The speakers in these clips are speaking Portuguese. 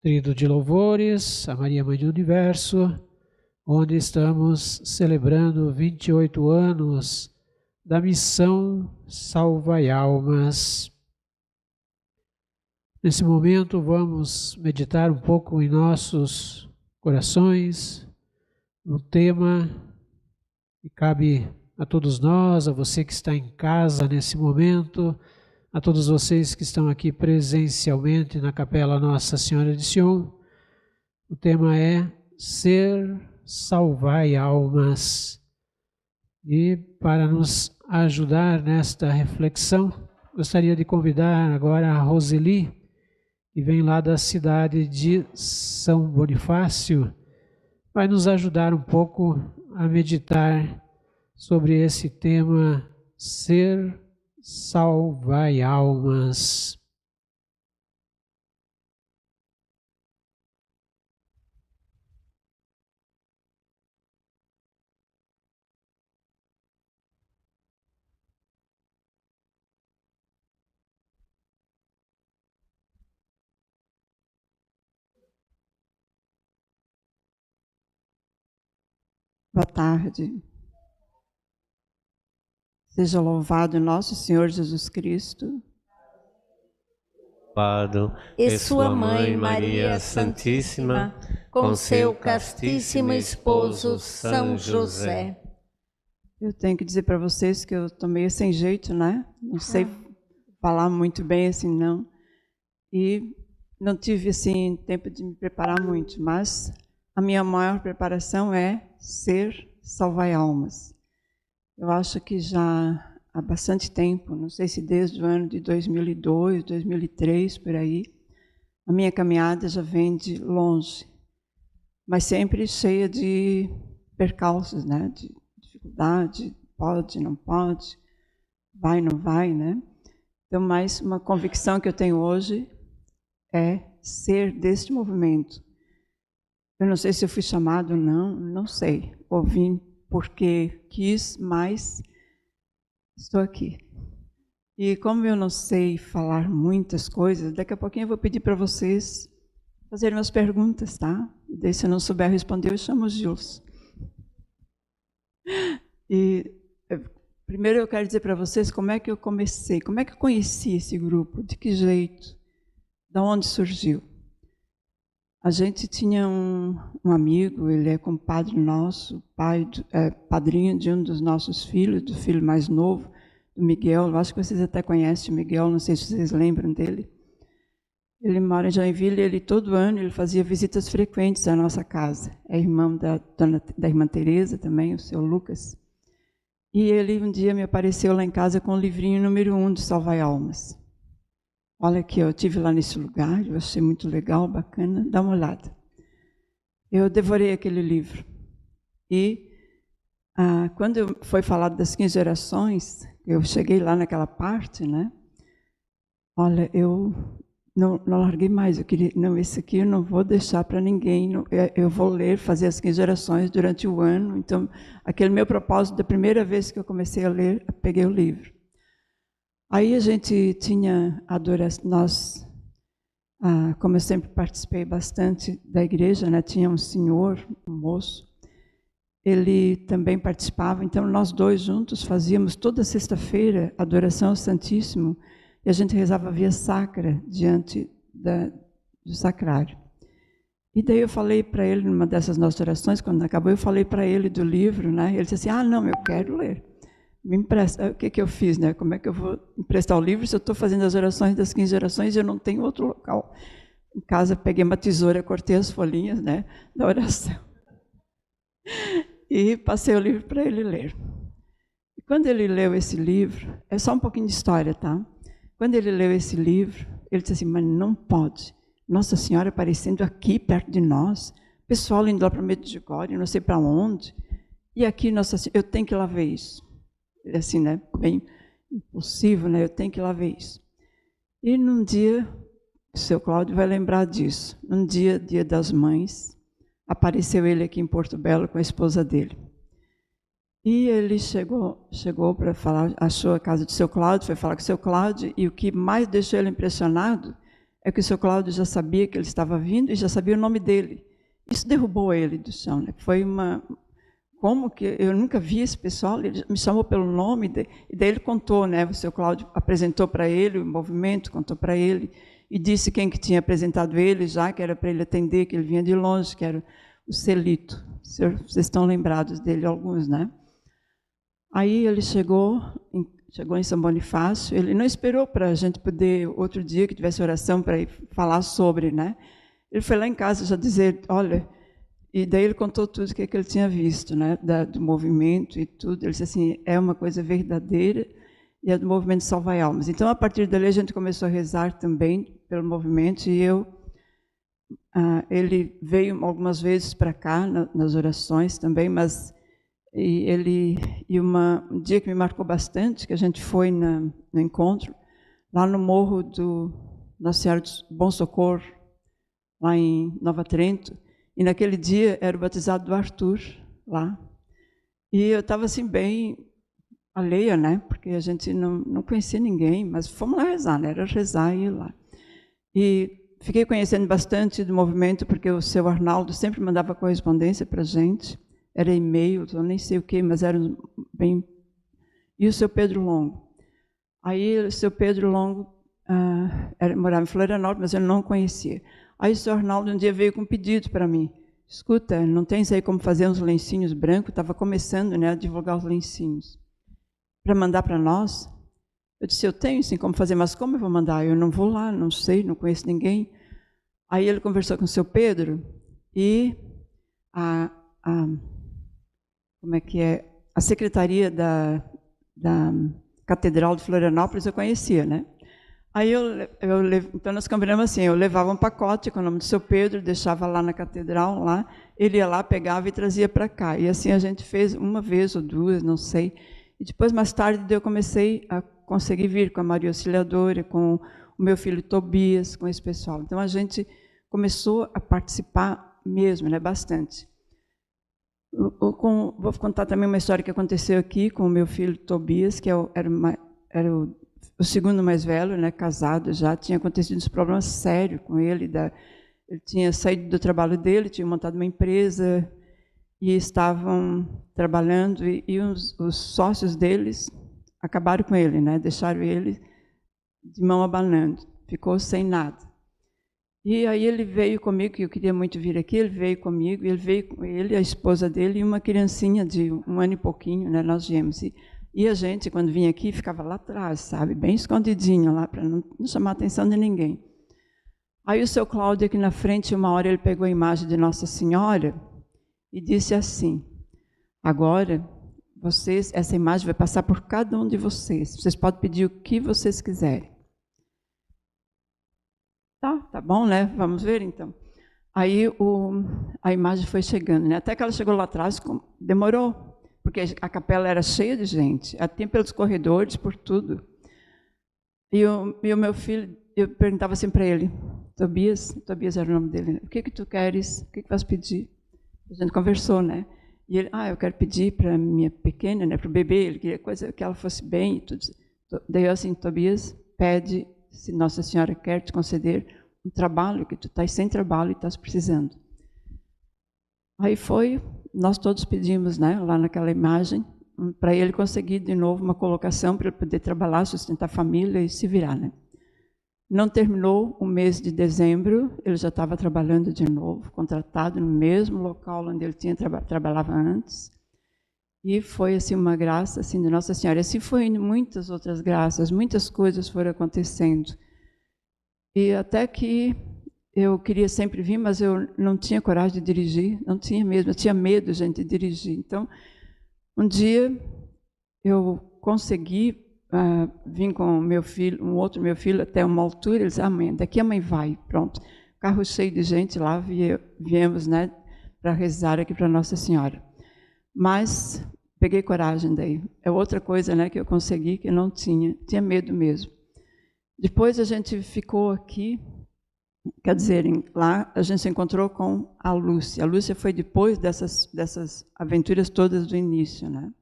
Tríduo de louvores a Maria Mãe do Universo, onde estamos celebrando 28 anos da missão Salvai Almas. Nesse momento vamos meditar um pouco em nossos corações, no tema que cabe a todos nós, a você que está em casa nesse momento, a todos vocês que estão aqui presencialmente na Capela Nossa Senhora de Sion. O tema é Ser Salvai Almas. E para nos ajudar nesta reflexão, gostaria de convidar agora a Roseli, que vem lá da cidade de São Bonifácio, vai nos ajudar um pouco a meditar sobre esse tema, Ser Salvai Almas. Boa tarde. Seja louvado nosso Senhor Jesus Cristo. Louvado e sua mãe Maria Santíssima, com seu castíssimo esposo São José. Eu tenho que dizer para vocês que eu estou meio sem jeito, né? Não sei falar muito bem assim, não. E não tive, assim, tempo de me preparar muito, mas a minha maior preparação é ser Salvai Almas. Eu acho que já há bastante tempo, não sei se desde o ano de 2002, 2003, por aí, a minha caminhada já vem de longe, mas sempre cheia de percalços, né? De dificuldade, pode, não pode, vai, não vai, né? Então, mais uma convicção que eu tenho hoje é ser deste movimento. Eu não sei se eu fui chamado ou não, não sei. Ouvi porque quis, mas estou aqui. E como eu não sei falar muitas coisas, daqui a pouquinho eu vou pedir para vocês fazerem umas perguntas, tá? E daí, se eu não souber responder, eu chamo o Gilson. E primeiro eu quero dizer para vocês como é que eu comecei, como é que eu conheci esse grupo, de que jeito, de onde surgiu. A gente tinha um amigo, ele é compadre nosso, padrinho de um dos nossos filhos, do filho mais novo, do Miguel. Eu acho que vocês até conhecem o Miguel, não sei se vocês lembram dele. Ele mora em Joinville e ele, todo ano ele fazia visitas frequentes à nossa casa. É irmão da irmã Teresa também, o seu Lucas. E ele um dia me apareceu lá em casa com o livrinho número 1 do Salvai Almas. Olha aqui, eu estive lá nesse lugar, eu achei muito legal, bacana, dá uma olhada. Eu devorei aquele livro. E quando foi falado das 15 gerações, eu cheguei lá naquela parte, né? Olha, eu não larguei mais, eu queria, não, esse aqui eu não vou deixar para ninguém, eu vou ler, fazer as 15 gerações durante o ano. Então, aquele meu propósito, da primeira vez que eu comecei a ler, eu peguei o livro. Aí a gente tinha adoração, como eu sempre participei bastante da igreja, né? Tinha um senhor, um moço, ele também participava, então nós dois juntos fazíamos toda sexta-feira adoração ao Santíssimo e a gente rezava via sacra diante do sacrário. E daí eu falei para ele, numa dessas nossas orações, quando acabou, eu falei para ele do livro, né? Ele disse assim, não, eu quero ler. Me empresta. O que eu fiz, né? Como é que eu vou emprestar o livro se eu estou fazendo as orações das 15 gerações e eu não tenho outro local? Em casa, peguei uma tesoura, cortei as folhinhas, né, da oração. E passei o livro para ele ler. E quando ele leu esse livro, é só um pouquinho de história, tá? Quando ele leu esse livro, ele disse assim, mas não pode. Nossa Senhora aparecendo aqui, perto de nós, pessoal indo lá para Medjugorje, não sei para onde, e aqui, Nossa Senhora, eu tenho que ir lá ver isso. Ele assim, né, bem impulsivo, né, eu tenho que ir lá ver isso. E num dia, o seu Cláudio vai lembrar disso, num dia, Dia das Mães, apareceu ele aqui em Porto Belo com a esposa dele. E ele chegou para falar, achou a casa do seu Cláudio, foi falar com o seu Cláudio, e o que mais deixou ele impressionado é que o seu Cláudio já sabia que ele estava vindo e já sabia o nome dele. Isso derrubou ele do chão, né? Foi uma... Como que eu nunca vi esse pessoal, ele me chamou pelo nome, e daí ele contou, né? O seu Cláudio apresentou para ele o movimento, contou para ele, e disse quem que tinha apresentado ele já, que era para ele atender, que ele vinha de longe, que era o Celito. Vocês estão lembrados dele, alguns, né? Aí ele chegou em São Bonifácio, ele não esperou para a gente poder, outro dia que tivesse oração, para ir falar sobre, né? Ele foi lá em casa já dizer, olha, e daí ele contou tudo o que ele tinha visto, né? Do movimento e tudo. Ele disse assim, é uma coisa verdadeira e é do movimento Salvai Almas. Então, a partir dali, a gente começou a rezar também pelo movimento e ele veio algumas vezes para cá, nas orações também, mas um dia que me marcou bastante, que a gente foi no encontro, lá no morro do Nossa Senhora do Bom Socorro, lá em Nova Trento, e naquele dia era o batizado do Arthur, lá. E eu estava assim bem alheia, né? Porque a gente não conhecia ninguém, mas fomos lá rezar, né? Era rezar e ir lá. E fiquei conhecendo bastante do movimento, porque o seu Arnaldo sempre mandava correspondência para a gente, era e-mail, eu nem sei o que, mas era bem... E o seu Pedro Longo. Aí o seu Pedro Longo morava em Florianópolis, mas eu não conhecia. Aí o seu Arnaldo um dia veio com um pedido para mim. Escuta, não tens aí como fazer uns lencinhos brancos? Estava começando, né, a divulgar os lencinhos. Para mandar para nós? Eu disse, eu tenho sim como fazer, mas como eu vou mandar? Eu não vou lá, não sei, não conheço ninguém. Aí ele conversou com o seu Pedro e como é que é? A secretaria da Catedral de Florianópolis eu conhecia, né? Aí então nós combinamos assim, eu levava um pacote com o nome do seu Pedro, deixava lá na catedral, lá, ele ia lá, pegava e trazia para cá. E assim a gente fez uma vez ou duas, não sei. E depois, mais tarde, eu comecei a conseguir vir com a Maria Auxiliadora, com o meu filho Tobias, com esse pessoal. Então a gente começou a participar mesmo, né, bastante. Vou contar também uma história que aconteceu aqui com o meu filho Tobias, que era o segundo mais velho, né, casado já, tinha acontecido uns problemas sérios com ele. Ele tinha saído do trabalho dele, tinha montado uma empresa e estavam trabalhando e os sócios deles acabaram com ele, né, deixaram ele de mão abanando, ficou sem nada. E aí ele veio comigo, que eu queria muito vir aqui, ele veio comigo, ele veio com ele, a esposa dele e uma criancinha de 1 ano e pouquinho, né, nós viemos. E a gente, quando vinha aqui, ficava lá atrás, sabe, bem escondidinho lá, para não chamar a atenção de ninguém. Aí o seu Cláudio aqui na frente, uma hora ele pegou a imagem de Nossa Senhora e disse assim, agora, essa imagem vai passar por cada um de vocês podem pedir o que vocês quiserem. Tá bom, né? Vamos ver, então. Aí a imagem foi chegando, né? Até que ela chegou lá atrás, demorou, porque a capela era cheia de gente, até pelos corredores, por tudo. E o meu filho, eu perguntava assim para ele, Tobias era o nome dele, né? O que tu queres? O que vas pedir? A gente conversou, né? E ele, eu quero pedir para a minha pequena, né, para o bebê, ele queria coisa que ela fosse bem e tudo. Daí eu assim, Tobias, pede se Nossa Senhora quer te conceder um trabalho, que tu estás sem trabalho e estás precisando. Aí nós todos pedimos, né, lá naquela imagem, para ele conseguir de novo uma colocação para ele poder trabalhar, sustentar a família e se virar, né. Não terminou o mês de dezembro, ele já estava trabalhando de novo, contratado no mesmo local onde ele trabalhava antes. E foi assim uma graça assim de Nossa Senhora. Assim foi muitas outras graças, muitas coisas foram acontecendo. E até que eu queria sempre vir, mas eu não tinha coragem de dirigir, não tinha mesmo, eu tinha medo, gente, de dirigir. Então, um dia eu consegui vim com meu filho, um outro meu filho, até uma altura, ele disse, mãe, daqui a mãe vai, pronto. Carro cheio de gente lá, viemos, né, para rezar aqui para Nossa Senhora. Mas peguei coragem daí. É outra coisa, né, que eu consegui, que eu não tinha medo mesmo. Depois a gente ficou aqui, quer dizer, lá a gente se encontrou com a Lúcia. A Lúcia foi depois dessas aventuras todas do início, né?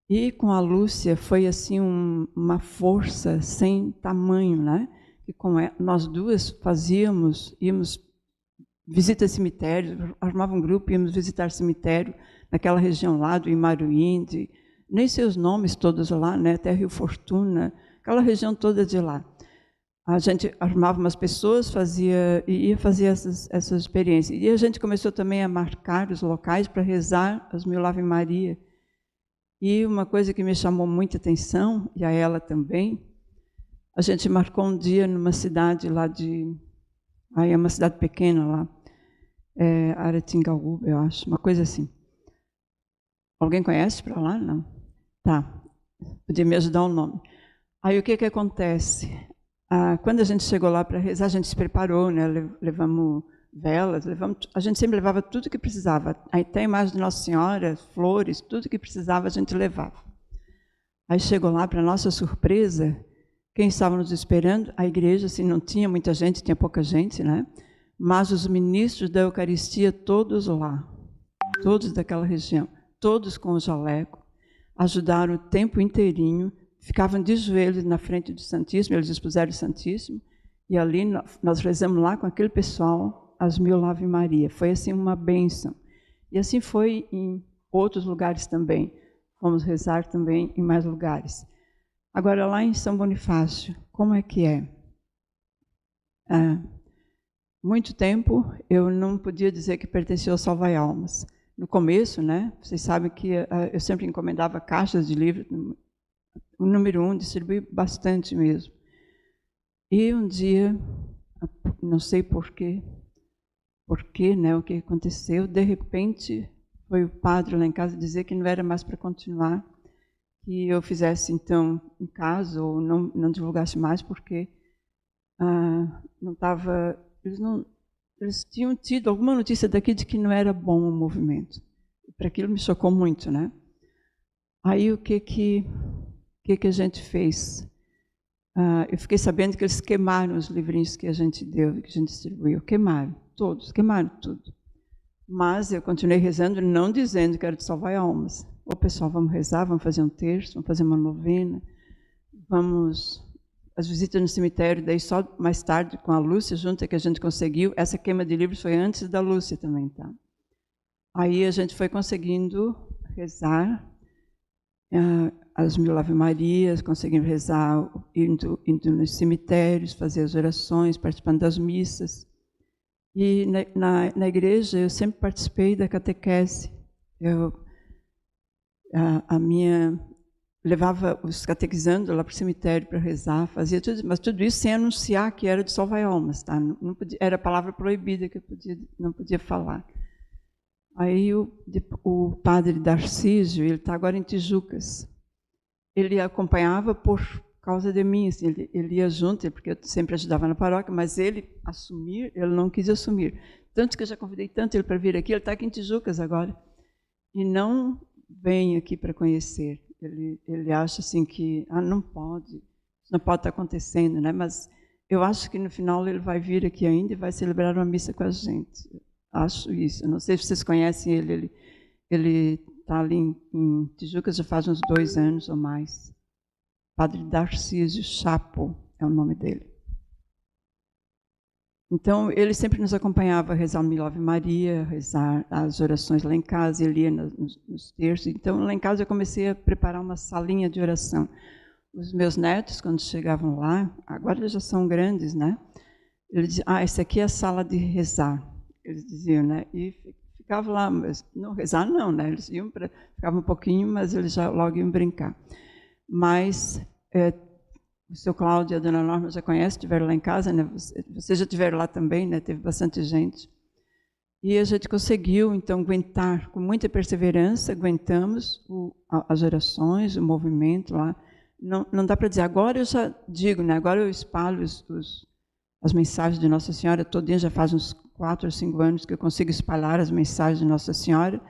E com a Lúcia foi assim uma força sem tamanho, né? que nós duas íamos visitar cemitério, armava um grupo, íamos visitar cemitério naquela região lá do Imaruí, nem sei os nomes todos lá, né? Até Rio Fortuna, aquela região toda de lá. A gente armava umas pessoas, ia fazer essas experiências. E a gente começou também a marcar os locais para rezar as 1000 Ave Maria. E uma coisa que me chamou muita atenção, e a ela também, a gente marcou um dia numa cidade lá aí é uma cidade pequena lá, Aratingaúba, eu acho, uma coisa assim. Alguém conhece para lá? Não? Tá, podia me ajudar o nome. Aí o que acontece? Quando a gente chegou lá para rezar, a gente se preparou, né? Levamos velas, a gente sempre levava tudo que precisava. Até a imagem de Nossa Senhora, flores, tudo que precisava a gente levava. Aí chegou lá, para nossa surpresa, quem estava nos esperando, a igreja, assim, não tinha muita gente, tinha pouca gente, né? Mas os ministros da Eucaristia, todos lá, todos daquela região, todos com o jaleco, ajudaram o tempo inteirinho, ficavam de joelhos na frente do Santíssimo, eles expuseram o Santíssimo, e ali nós rezamos lá com aquele pessoal as 1000 Ave Maria. Foi assim uma bênção. E assim foi em outros lugares também. Fomos rezar também em mais lugares. Agora, lá em São Bonifácio, como é que é? Muito tempo eu não podia dizer que pertencia ao Salvai Almas. No começo, né? Vocês sabem que eu sempre encomendava caixas de livros. O número 1 distribuí bastante mesmo. E um dia, não sei porquê, né, o que aconteceu, de repente foi o padre lá em casa dizer que não era mais para continuar, que eu fizesse então em casa ou não divulgasse mais, porque não estava, eles tinham tido alguma notícia daqui de que não era bom o movimento. Para aquilo me chocou muito, né? Aí o que a gente fez? Eu fiquei sabendo que eles queimaram os livrinhos que a gente deu, que a gente distribuiu. Queimaram, todos, queimaram tudo. Mas eu continuei rezando, não dizendo que era de salvar almas. Ô pessoal, vamos rezar, vamos fazer um terço, vamos fazer uma novena, as visitas no cemitério, daí só mais tarde, com a Lúcia junto, é que a gente conseguiu. Essa queima de livros foi antes da Lúcia também, tá? Aí a gente foi conseguindo rezar as 1000 Ave Marias, conseguindo rezar, indo nos cemitérios, fazer as orações, participando das missas. E na igreja eu sempre participei da catequese. Levava os catequizandos lá para o cemitério para rezar, fazia tudo, mas tudo isso sem anunciar que era de salvar almas, tá? Não podia, era palavra proibida que eu não podia falar. Aí o padre Darcísio, ele está agora em Tijucas, ele acompanhava por causa de mim, assim, ele ia junto, porque eu sempre ajudava na paróquia, mas ele não quis assumir. Tanto que eu já convidei tanto ele para vir aqui, ele está aqui em Tijucas agora, e não vem aqui para conhecer. Ele acha assim que não pode, isso não pode estar acontecendo, né? Mas eu acho que no final ele vai vir aqui ainda e vai celebrar uma missa com a gente. Acho isso. Eu não sei se vocês conhecem ele. Ele está ali em Tijucas já faz uns 2 anos ou mais. Padre Darcísio Chapo é o nome dele. Então, ele sempre nos acompanhava a rezar 1000 Ave Maria, rezar as orações lá em casa, ele ia nos terços. Então, lá em casa eu comecei a preparar uma salinha de oração. Os meus netos, quando chegavam lá, agora eles já são grandes, né? Eles diziam, essa aqui é a sala de rezar. Eles diziam, né? E ficavam lá, mas não rezar não, né? Eles ficavam um pouquinho, mas eles já logo iam brincar. Mas o seu Cláudio e a dona Norma já conhecem, estiveram lá em casa, né? Vocês já estiveram lá também, né? Teve bastante gente. E a gente conseguiu, então, aguentar com muita perseverança, aguentamos as orações, o movimento lá. Não dá para dizer, agora eu já digo, né? Agora eu espalho as mensagens de Nossa Senhora, todo dia já faz uns 4 ou 5 anos que eu consigo espalhar as mensagens de Nossa Senhora,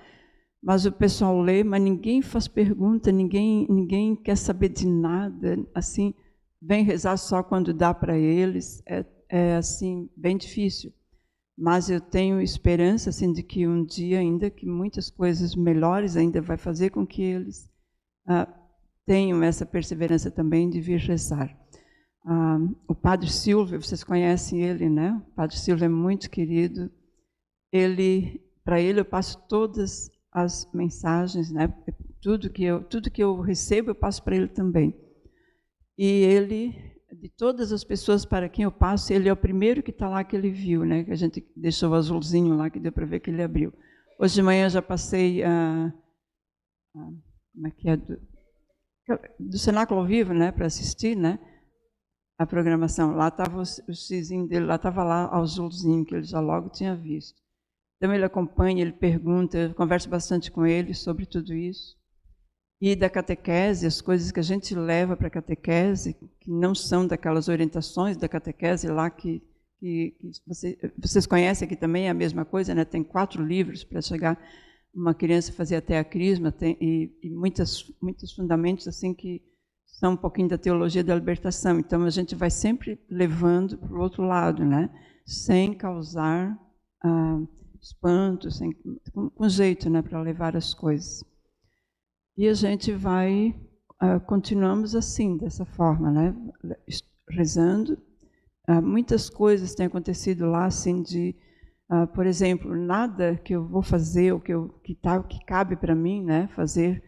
mas o pessoal lê, mas ninguém faz pergunta, ninguém quer saber de nada, assim, vem rezar só quando dá para eles, é assim, bem difícil. Mas eu tenho esperança, assim, de que um dia ainda, que muitas coisas melhores ainda vai fazer com que eles tenham essa perseverança também de vir rezar. o Padre Silvio, vocês conhecem ele, né? O Padre Silvio é muito querido. Para ele eu passo todas as mensagens, né? Tudo que eu recebo eu passo para ele também. E ele, de todas as pessoas para quem eu passo, ele é o primeiro que está lá que ele viu, né? Que a gente deixou o azulzinho lá que deu para ver que ele abriu. Hoje de manhã eu já passei como é que é do Cenáculo ao Vivo, né? Para assistir, né? A programação. Lá estava o xizinho dele, lá estava lá o azulzinho que ele já logo tinha visto. Então ele acompanha, ele pergunta, eu converso bastante com ele sobre tudo isso. E da catequese, as coisas que a gente leva para a catequese, que não são daquelas orientações da catequese lá que vocês conhecem aqui também, é a mesma coisa, né? Tem 4 livros para chegar uma criança a fazer até a crisma, e muitos fundamentos assim que são um pouquinho da teologia da libertação. Então a gente vai sempre levando para o outro lado, né? Sem causar espanto, com jeito, né? Para levar as coisas. E a gente vai, continuamos assim, dessa forma, né? Rezando. Muitas coisas têm acontecido lá, assim, por exemplo, nada que eu vou fazer, ou que cabe para mim, né? Fazer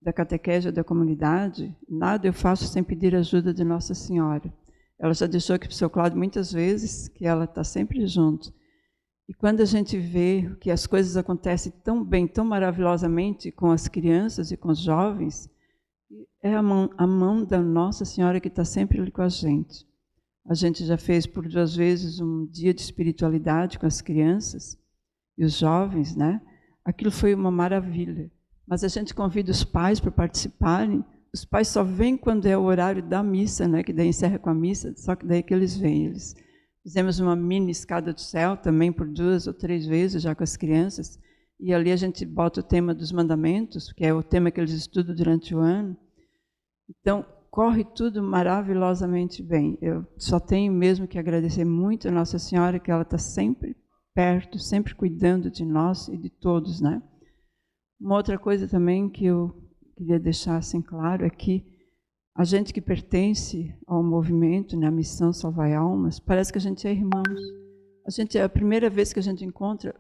da catequese da comunidade, nada eu faço sem pedir ajuda de Nossa Senhora. Ela já deixou aqui para o seu Cláudio muitas vezes que ela está sempre junto. E quando a gente vê que as coisas acontecem tão bem, tão maravilhosamente com as crianças e com os jovens, é a mão da Nossa Senhora que está sempre ali com a gente. A gente já fez por 2 vezes um dia de espiritualidade com as crianças e os jovens, né? Aquilo foi uma maravilha. Mas a gente convida os pais para participarem. Os pais só vêm quando é o horário da missa, né? Que daí encerra com a missa, só que daí que eles vêm. Fizemos uma mini escada do céu também por 2 ou 3 vezes já com as crianças. E ali a gente bota o tema dos mandamentos, que é o tema que eles estudam durante o ano. Então, corre tudo maravilhosamente bem. Eu só tenho mesmo que agradecer muito a Nossa Senhora, que ela está sempre perto, sempre cuidando de nós e de todos, né? Uma outra coisa também que eu queria deixar assim claro é que a gente que pertence ao movimento, na missão Salvai Almas, parece que a gente é irmãos. A gente é a primeira vez que a gente encontra.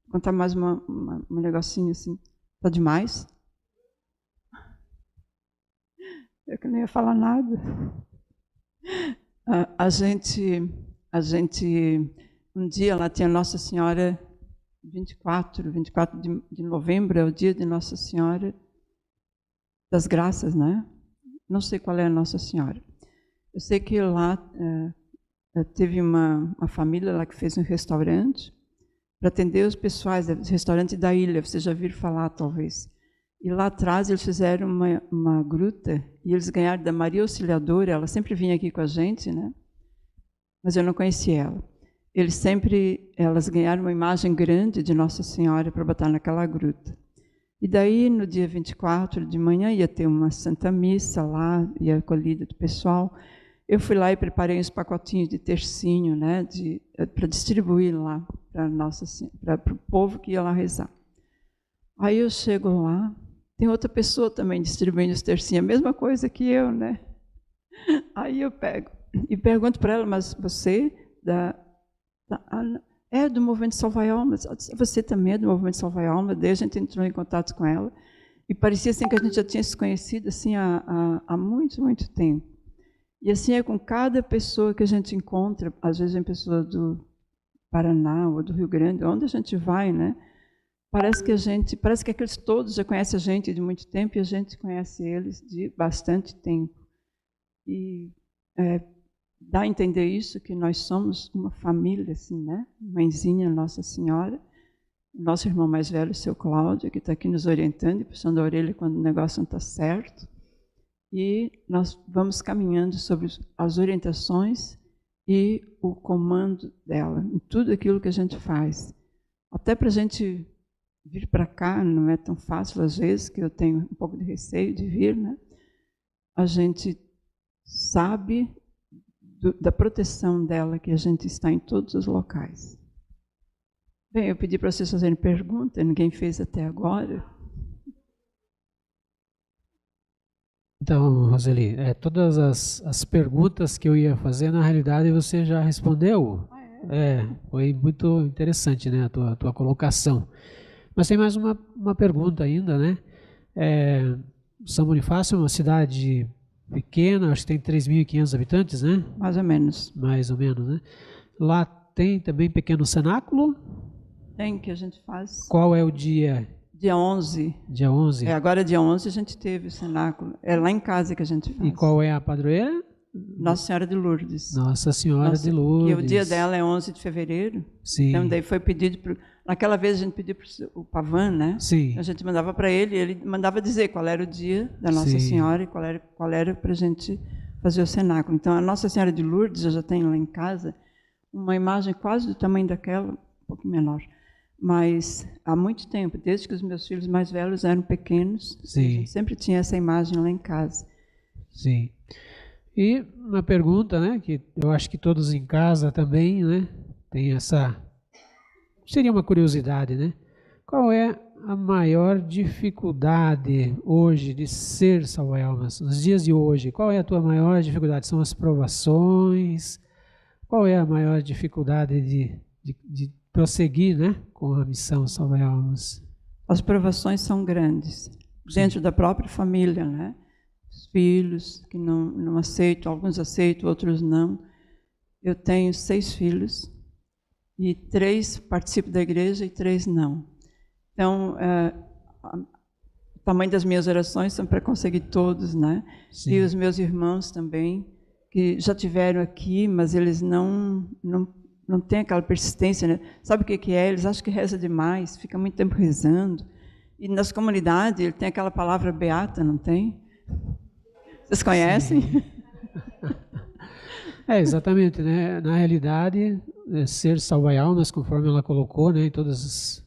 Contar mais um negocinho assim. Tá demais? Eu que não ia falar nada. A gente, um dia lá tinha Nossa Senhora, 24 de novembro, é o dia de Nossa Senhora das Graças, né? Não sei qual é a Nossa Senhora. Eu sei que lá teve uma família lá que fez um restaurante para atender os pessoais, restaurante da ilha, vocês já viram falar talvez. E lá atrás eles fizeram uma gruta e eles ganharam da Maria Auxiliadora, ela sempre vinha aqui com a gente, né? Mas eu não conhecia ela. Elas ganharam uma imagem grande de Nossa Senhora para botar naquela gruta. E daí, no dia 24 de manhã, ia ter uma Santa Missa lá, e a acolhida do pessoal. Eu fui lá e preparei uns pacotinhos de tercinho, né, para distribuir lá para o povo que ia lá rezar. Aí eu chego lá, tem outra pessoa também distribuindo os tercinhos, a mesma coisa que eu, né? Aí eu pego e pergunto para ela, mas você é do Movimento Salvai Almas? Você também é do Movimento Salvai Almas? Daí a gente entrou em contato com ela e parecia assim que a gente já tinha se conhecido assim, há muito, muito tempo. E assim é com cada pessoa que a gente encontra, às vezes em pessoa do Paraná ou do Rio Grande, onde a gente vai, né? Parece que aqueles todos já conhecem a gente de muito tempo e a gente conhece eles de bastante tempo. E dá a entender isso, que nós somos uma família, assim, né? Mãezinha, Nossa Senhora, nosso irmão mais velho, o seu Cláudio, que está aqui nos orientando e puxando a orelha quando o negócio não está certo. E nós vamos caminhando sobre as orientações e o comando dela, em tudo aquilo que a gente faz. Até para a gente vir para cá, não é tão fácil às vezes, que eu tenho um pouco de receio de vir, né? A gente sabe da proteção dela, que a gente está em todos os locais. Bem, eu pedi para vocês fazerem pergunta, ninguém fez até agora. Então, Roseli, todas as perguntas que eu ia fazer, na realidade, você já respondeu. Foi muito interessante, né, a tua colocação. Mas tem mais uma pergunta ainda, né? São Bonifácio é uma cidade pequena, acho que tem 3.500 habitantes, né? Mais ou menos. Mais ou menos, né? Lá tem também pequeno cenáculo? Tem, que a gente faz. Qual é o dia? Dia 11. Dia 11? Agora dia 11 a gente teve o cenáculo. É lá em casa que a gente faz. E qual é a padroeira? Nossa Senhora de Lourdes. Nossa Senhora de Lourdes. E o dia dela é 11 de fevereiro. Sim. Então daí foi pedido naquela vez a gente pediu para o Pavan, né? Sim. A gente mandava para ele, e ele mandava dizer qual era o dia da Nossa Sim. Senhora e qual era para a gente fazer o cenáculo. Então a Nossa Senhora de Lourdes, eu já tenho lá em casa uma imagem quase do tamanho daquela, um pouco menor. Mas há muito tempo, desde que os meus filhos mais velhos eram pequenos, Sim. a gente sempre tinha essa imagem lá em casa. Sim. E uma pergunta, né, que eu acho que todos em casa também, né, tem essa... Seria uma curiosidade, né? Qual é a maior dificuldade hoje de ser salva-almas? Nos dias de hoje, qual é a tua maior dificuldade? São as provações? Qual é a maior dificuldade de prosseguir, né, com a missão salva-almas? As provações são grandes, dentro da própria família, né? Os filhos que não aceitam, alguns aceitam, outros não. Eu tenho 6 filhos e 3 participam da igreja e 3 não. Então, o tamanho das minhas orações são para conseguir todos, né? Sim. E os meus irmãos também, que já tiveram aqui, mas eles não têm aquela persistência, né? Sabe o que é? Eles acham que reza demais, fica muito tempo rezando. E nas comunidades, ele tem aquela palavra beata, não tem? Vocês conhecem? Exatamente, né? Na realidade, ser salva-almas, conforme ela colocou, né, em todos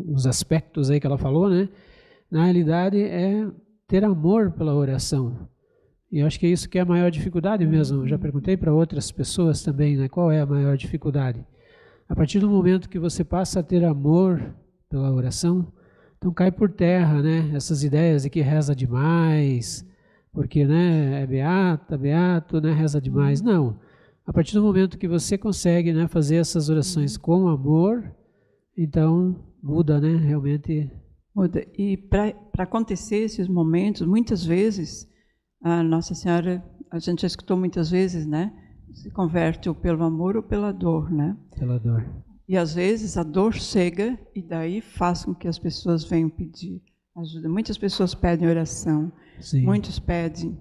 os aspectos aí que ela falou, né? Na realidade, é ter amor pela oração. E eu acho que é isso que é a maior dificuldade mesmo. Eu já perguntei para outras pessoas também, né? Qual é a maior dificuldade? A partir do momento que você passa a ter amor pela oração, então cai por terra, né? Essas ideias de que reza demais, porque, né, é beato, né, reza demais. Não. A partir do momento que você consegue, né, fazer essas orações com amor, então muda, né, realmente. Muda. E para acontecer esses momentos, muitas vezes, a Nossa Senhora, a gente já escutou muitas vezes, né, se converte ou pelo amor ou pela dor, né? Pela dor. E às vezes a dor chega e daí faz com que as pessoas venham pedir ajuda. Muitas pessoas pedem oração. Sim. Muitos pedem,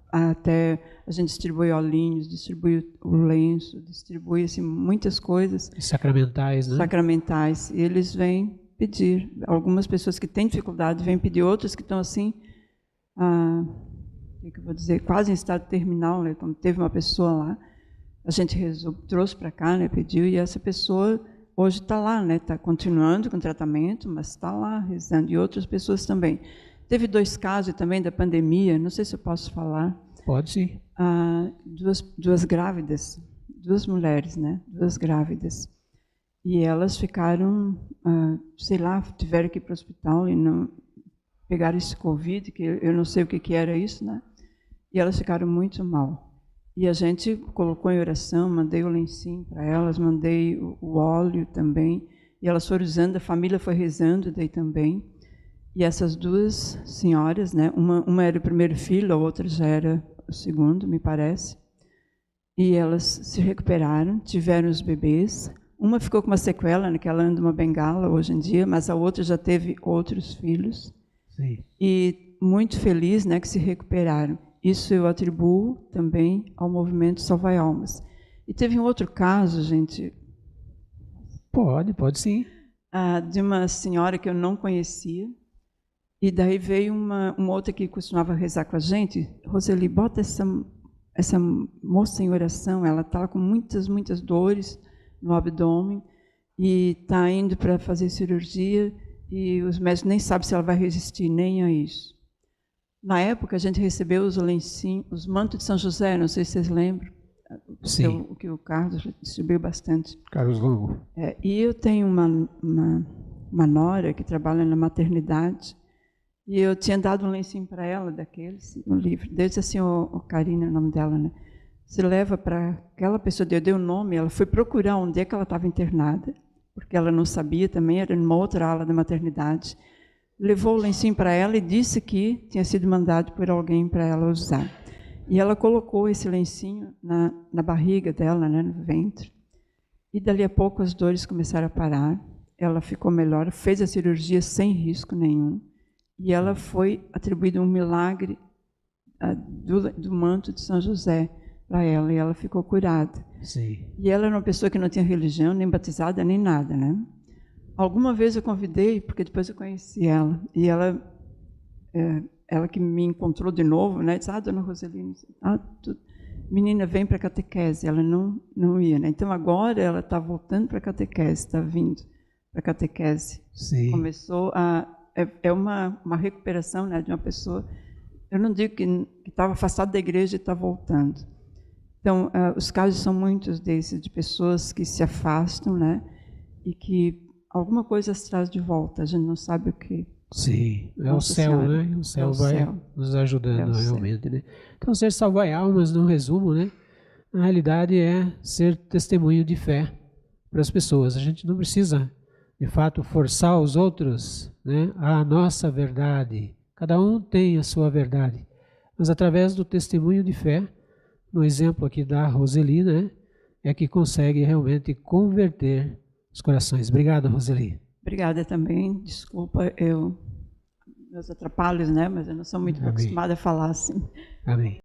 até a gente distribui olhinhos, distribui o lenço, distribui assim, muitas coisas. Sacramentais, né? Sacramentais. E eles vêm pedir. Algumas pessoas que têm dificuldade vêm pedir, outras que estão assim, o que eu vou dizer, quase em estado terminal, né? Como teve uma pessoa lá, a gente trouxe para cá, né? Pediu, e essa pessoa hoje está lá, né? Está continuando com o tratamento, mas está lá rezando, e outras pessoas também. Teve 2 casos também da pandemia, não sei se eu posso falar. Pode sim. Duas grávidas, 2 mulheres, né? 2 grávidas. E elas ficaram, sei lá, tiveram que ir para o hospital e não pegaram esse Covid, que eu não sei o que era isso, né? E elas ficaram muito mal. E a gente colocou em oração, mandei o lencinho para elas, mandei o óleo também. E elas foram usando, a família foi rezando daí também. E essas 2 senhoras, né, uma era o primeiro filho, a outra já era o segundo, me parece. E elas se recuperaram, tiveram os bebês. Uma ficou com uma sequela, né, que ela anda uma bengala hoje em dia, mas a outra já teve outros filhos. Sim. E muito feliz, né, que se recuperaram. Isso eu atribuo também ao movimento Salvai-Almas. E teve um outro caso, gente. Pode sim. De uma senhora que eu não conhecia. E daí veio uma outra que costumava rezar com a gente. Roseli, bota essa moça em oração. Ela está com muitas dores no abdômen e está indo para fazer cirurgia e os médicos nem sabem se ela vai resistir nem a isso. Na época, a gente recebeu os lencinhos, os mantos de São José, não sei se vocês lembram. Sim. O que o Carlos distribuiu bastante. Carlos Longo. E eu tenho uma nora que trabalha na maternidade E eu tinha dado um lencinho para ela, daqueles, no livro. Desde assim, o Karina, o nome dela, né? Se leva para aquela pessoa, eu dei o nome, ela foi procurar onde é que ela estava internada, porque ela não sabia também, era numa outra ala da maternidade. Levou o lencinho para ela e disse que tinha sido mandado por alguém para ela usar. E ela colocou esse lencinho na barriga dela, né, no ventre. E dali a pouco as dores começaram a parar. Ela ficou melhor, fez a cirurgia sem risco nenhum. E ela foi atribuído um milagre do manto de São José para ela. E ela ficou curada. Sim. E ela era uma pessoa que não tinha religião, nem batizada, nem nada, né? Alguma vez eu convidei, porque depois eu conheci ela. E ela que me encontrou de novo, né? Disse, dona Roselina, menina, vem para a catequese. Ela não ia, né? Então agora ela está voltando para a catequese, está vindo para a catequese. Sim. Começou é uma recuperação, né, de uma pessoa, eu não digo que estava afastada da igreja e está voltando. Então, os casos são muitos desses, de pessoas que se afastam, né, e que alguma coisa as traz de volta, a gente não sabe o que. Sim, é o céu, né? O céu vai nos ajudando realmente, né? Então, ser salvar almas, no resumo, né? Na realidade é ser testemunho de fé para as pessoas. A gente não precisa, de fato, forçar os outros, né, à nossa verdade. Cada um tem a sua verdade. Mas através do testemunho de fé, no exemplo aqui da Roseli, né, é que consegue realmente converter os corações. Obrigado, Roseli. Obrigada também. Desculpa meus atrapalhos, né? Mas eu não sou muito acostumada a falar assim. Amém.